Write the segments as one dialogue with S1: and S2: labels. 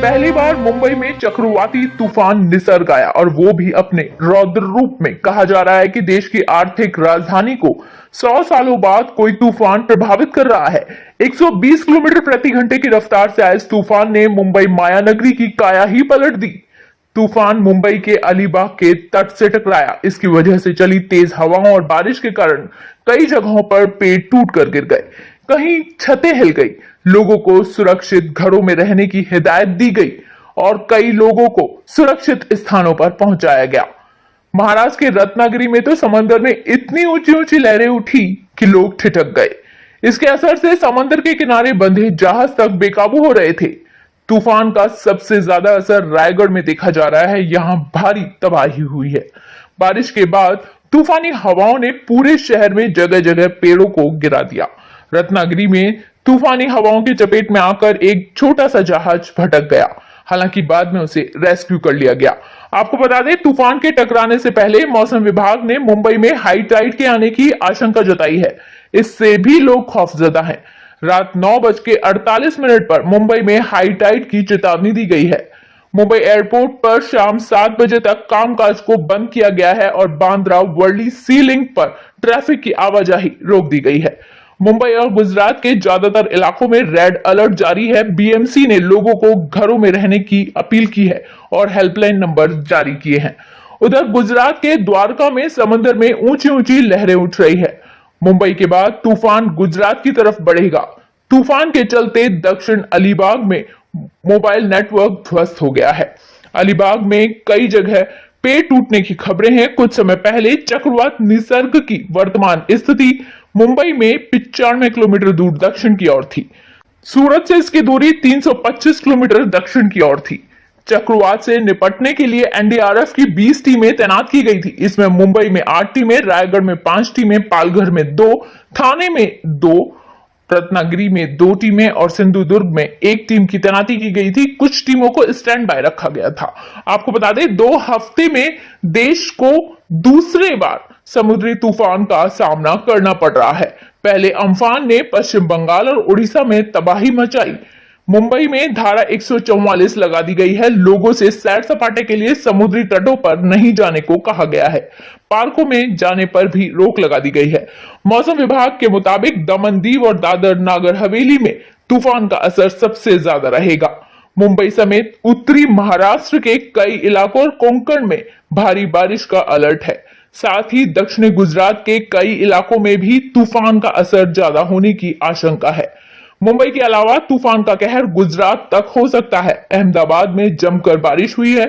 S1: पहली बार मुंबई में चक्रवाती तूफान निसर्ग आया और वो भी अपने रौद्र रूप में। कहा जा रहा है कि देश की आर्थिक राजधानी को 100 सालों बाद कोई तूफान प्रभावित कर रहा है। 120 किलोमीटर प्रति घंटे की रफ्तार से आए इस तूफान ने मुंबई मायानगरी की काया ही पलट दी। तूफान मुंबई के अलीबाग के तट से टकराया। इसकी वजह से चली तेज हवाओं और बारिश के कारण कई जगहों पर पेड़ टूट कर गिर गए, कहीं छतें हिल गई, लोगों को सुरक्षित घरों में रहने की हिदायत दी गई और कई लोगों को सुरक्षित स्थानों पर पहुंचाया गया। महाराष्ट्र के रत्नागिरी में तो समंदर में इतनी ऊंची ऊंची लहरें उठी कि लोग ठिठक गए। इसके असर से समंदर के किनारे बंधे जहाज तक बेकाबू हो रहे थे। तूफान का सबसे ज्यादा असर रायगढ़ में देखा जा रहा है। यहां भारी तबाही हुई है। बारिश के बाद तूफानी हवाओं ने पूरे शहर में जगह जगह पेड़ों को गिरा दिया। रत्नागिरी में तूफानी हवाओं की चपेट में आकर एक छोटा सा जहाज भटक गया, हालांकि बाद में उसे रेस्क्यू कर लिया गया। आपको बता दें, तूफान के टकराने से पहले मौसम विभाग ने मुंबई में हाई टाइड के आने की आशंका जताई है। इससे भी लोग खौफजदा हैं। रात 9:48 पर मुंबई में हाई टाइड की चेतावनी दी गई है। मुंबई एयरपोर्ट पर शाम 7 बजे तक कामकाज को बंद किया गया है और बांद्रा वर्ली सी लिंक पर ट्रैफिक की आवाजाही रोक दी गई है। मुंबई और गुजरात के ज्यादातर इलाकों में रेड अलर्ट जारी है। बीएमसी ने लोगों को घरों में रहने की अपील की है और हेल्पलाइन नंबर जारी किए हैं। उधर गुजरात के द्वारका में समंदर में ऊंची ऊंची लहरें उठ रही है। मुंबई के बाद तूफान गुजरात की तरफ बढ़ेगा। तूफान के चलते दक्षिण अलीबाग में मोबाइल नेटवर्क ध्वस्त हो गया है। अलीबाग में कई जगह पेड़ टूटने की खबरें हैं। कुछ समय पहले चक्रवात निसर्ग की वर्तमान स्थिति मुंबई में 95 किलोमीटर दूर दक्षिण की ओर थी। सूरत से इसकी दूरी 325 किलोमीटर दक्षिण की ओर थी। चक्रवात से निपटने के लिए एनडीआरएफ की 20 टीमें तैनात की गई थी। इसमें मुंबई में 8 टीमें, रायगढ़ में 5 टीमें, पालघर में 2, थाने में 2, रत्नागिरी में 2 टीमें और सिंधुदुर्ग में 1 टीम की तैनाती की गई थी। कुछ टीमों को स्टैंड बाय रखा गया था। आपको बता दें, 2 हफ्ते में देश को दूसरे बार समुद्री तूफान का सामना करना पड़ रहा है। पहले अम्फान ने पश्चिम बंगाल और उड़ीसा में तबाही मचाई। मुंबई में धारा 144 लगा दी गई है। लोगों से सैर सपाटे के लिए समुद्री तटों पर नहीं जाने को कहा गया है। पार्कों में जाने पर भी रोक लगा दी गई है। मौसम विभाग के मुताबिक दमन दीव और दादर नागर हवेली में तूफान का असर सबसे ज्यादा रहेगा। मुंबई समेत उत्तरी महाराष्ट्र के कई इलाकों और कोंकण में भारी बारिश का अलर्ट है। साथ ही दक्षिणी गुजरात के कई इलाकों में भी तूफान का असर ज्यादा होने की आशंका है। मुंबई के अलावा तूफान का कहर गुजरात तक हो सकता है। अहमदाबाद में जमकर बारिश हुई है।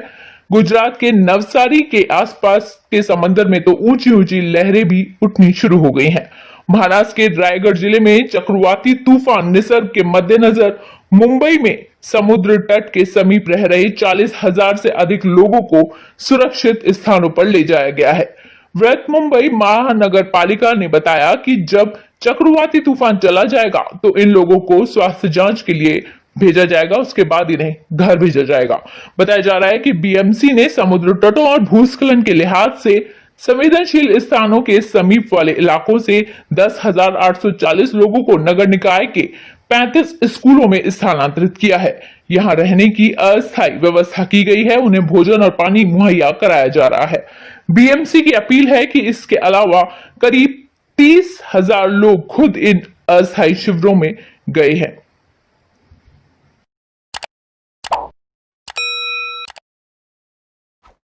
S1: गुजरात के नवसारी के आसपास के समंदर में तो ऊंची ऊंची लहरें भी उठनी शुरू हो गई हैं। महाराष्ट्र के रायगढ़ जिले में चक्रवाती तूफान निसर्ग के मद्देनजर मुंबई में समुद्र तट के समीप रह रहे 40,000 से अधिक लोगों को सुरक्षित स्थानों पर ले जाया गया है। वृहत मुंबई महानगर पालिका ने बताया कि जब चक्रवाती तूफान चला जाएगा तो इन लोगों को स्वास्थ्य जांच के लिए भेजा जाएगा। उसके बाद इन्हें घर भेजा जाएगा। बताया जा रहा है कि बीएमसी ने समुद्र तटों और भूस्खलन के लिहाज से संवेदनशील स्थानों के समीप वाले इलाकों से 10,840 लोगों को नगर निकाय के 35 स्कूलों में स्थानांतरित किया है। यहाँ रहने की अस्थायी व्यवस्था की गई है। उन्हें भोजन और पानी मुहैया कराया जा रहा है। बीएमसी की अपील है कि इसके अलावा करीब 30,000 लोग खुद इन अस्थायी शिविरों में गए हैं।